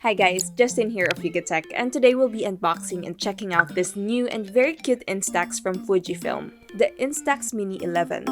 Hi guys, Justin here of YugaTech, and today we'll be unboxing and checking out this new and very cute Instax from Fujifilm, the Instax Mini 11.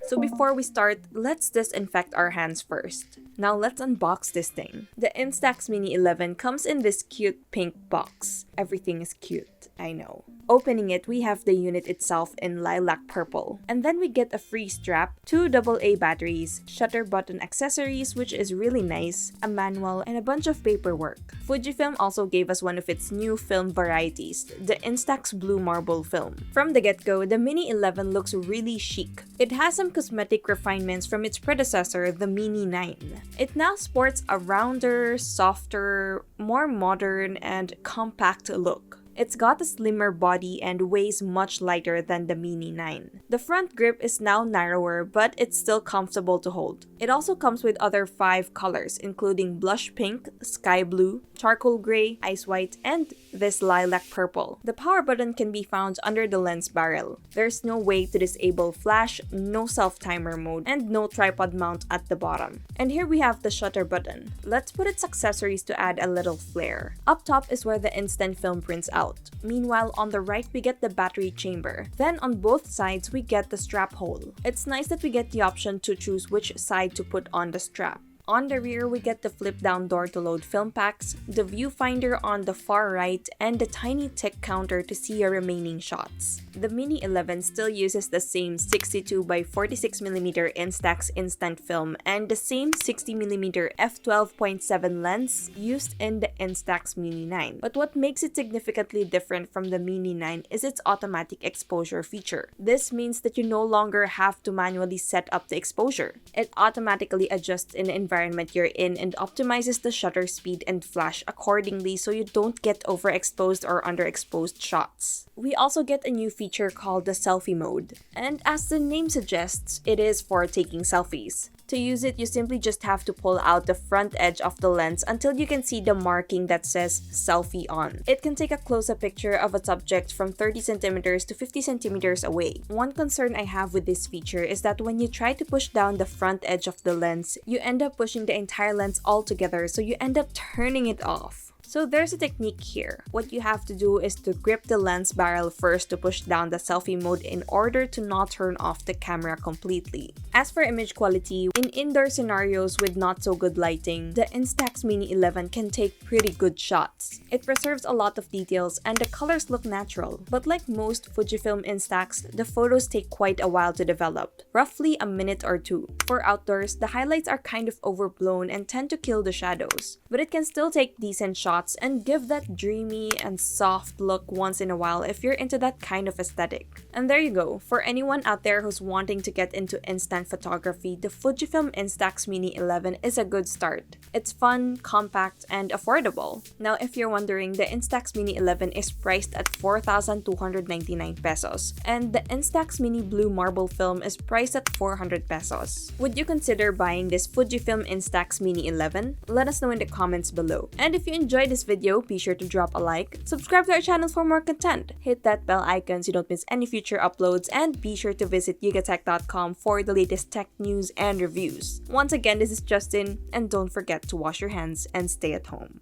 So before we start, let's disinfect our hands first. Now let's unbox this thing. The Instax Mini 11 comes in this cute pink box. Everything is cute, I know. Opening it, we have the unit itself in lilac purple. And then we get a free strap, 2 AA batteries, shutter button accessories which is really nice, a manual, and a bunch of paperwork. Fujifilm also gave us one of its new film varieties, the Instax Blue Marble film. From the get-go, the Mini 11 looks really chic. It has some cosmetic refinements from its predecessor, the Mini 9. It now sports a rounder, softer, more modern, and compact look. It's got a slimmer body and weighs much lighter than the Mini 9. The front grip is now narrower, but it's still comfortable to hold. It also comes with other 5 colors, including blush pink, sky blue, charcoal gray, ice white, and this lilac purple. The power button can be found under the lens barrel. There's no way to disable flash, no self-timer mode, and no tripod mount at the bottom. And here we have the shutter button. Let's put its accessories to add a little flair. Up top is where the instant film prints out. Meanwhile, on the right, we get the battery chamber. Then on both sides, we get the strap hole. It's nice that we get the option to choose which side to put on the strap. On the rear, we get the flip-down door to load film packs, the viewfinder on the far right, and the tiny tick counter to see your remaining shots. The Mini 11 still uses the same 62x46mm Instax instant film and the same 60mm f12.7 lens used in the Instax Mini 9. But what makes it significantly different from the Mini 9 is its automatic exposure feature. This means that you no longer have to manually set up the exposure. It automatically adjusts in the environment you're in and optimizes the shutter speed and flash accordingly so you don't get overexposed or underexposed shots. We also get a new feature called the selfie mode, and as the name suggests, it is for taking selfies. To use it, you simply just have to pull out the front edge of the lens until you can see the marking that says selfie on. It can take a close-up picture of a subject from 30cm to 50cm away. One concern I have with this feature is that when you try to push down the front edge of the lens, you end up pushing the entire lens altogether, so you end up turning it off. So there's a technique here. What you have to do is to grip the lens barrel first to push down the selfie mode in order to not turn off the camera completely. As for image quality, in indoor scenarios with not so good lighting, the Instax Mini 11 can take pretty good shots. It preserves a lot of details and the colors look natural. But like most Fujifilm Instax, the photos take quite a while to develop, roughly a minute or 2. For outdoors, the highlights are kind of overblown and tend to kill the shadows, but it can still take decent shots and give that dreamy and soft look once in a while if you're into that kind of aesthetic. And there you go. For anyone out there who's wanting to get into instant photography, the Fujifilm Instax Mini 11 is a good start. It's fun, compact, and affordable. Now, if you're wondering, the Instax Mini 11 is priced at 4,299 pesos, and the Instax Mini Blue Marble film is priced at 400 pesos. Would you consider buying this Fujifilm Instax Mini 11? Let us know in the comments below. And if you enjoyed this video, be sure to drop a like, subscribe to our channel for more content, hit that bell icon so you don't miss any future uploads, and be sure to visit yugatech.com for the latest tech news and reviews. Once again, this is Justin, and don't forget to wash your hands and stay at home.